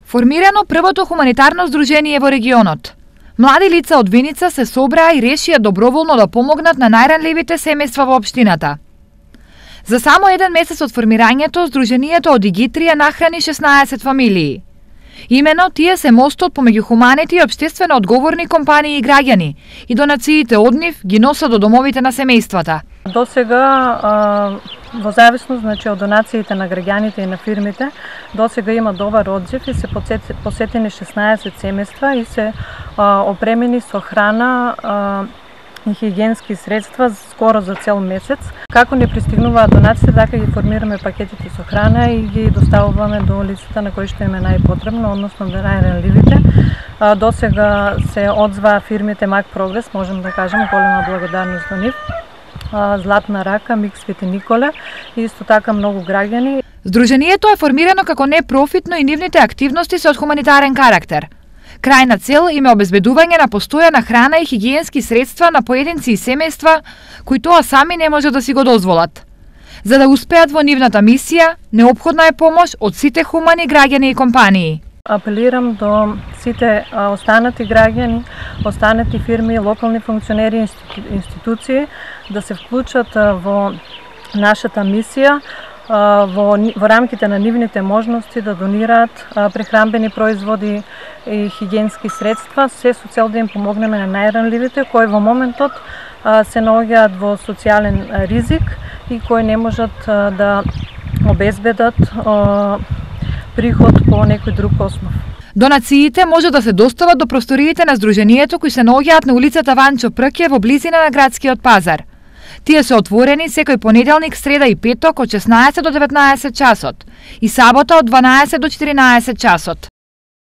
Формирано првото хуманитарно здружение во регионот. Млади лица од Виница се собраа и решија доброволно да помогнат на најранливите семејства во општината. За само еден месец од формирањето, здруженијето од Игитрија нахрани 16 фамилии. Имено тие се мостот помеѓу хуманите и општествено одговорни компании и граѓани, и донациите од нив ги носат до домовите на семејствата. До сега, во зависност од донациите на граѓаните и на фирмите, до сега има добар одзив и се посетени 16 семејства и се опремени со храна и хигиенски средства скоро за цел месец. Како не пристигнуваат донациите, така ги формираме пакетите со храна и ги доставуваме до лицата на кои што им е најпотребно, односно до најранливите. До сега се одзваа фирмите Мак Прогрес, можем да кажем, голема благодарност до нив. Златна рака, Мик Свети Николе и исто така многу граѓани. Здруженијето е формирано како непрофитно и нивните активности се од хуманитарен карактер. Крајна цел им е обезбедување на постојана храна и хигиенски средства на поединци и семејства кои тоа сами не можат да си го дозволат. За да успеат во нивната мисија, неопходна е помош од сите хумани граѓани и компании. Апелирам до сите останати граѓани, останати фирми, локални функционери и институции да се вклучат во нашата мисија, во рамките на нивните можности да донираат прехранбени производи и хигиенски средства, се со цел да им помогнеме на најранливите кои во моментот се наоѓаат во социјален ризик и кои не можат да обезбедат приход по некој друг основ. Донациите може да се достават до просториите на здруженијето кои се наоѓаат на улицата Ванчо Прке во близина на градскиот пазар. Тие се отворени секој понеделник, среда и петок од 16 до 19 часот и сабота од 12 до 14 часот.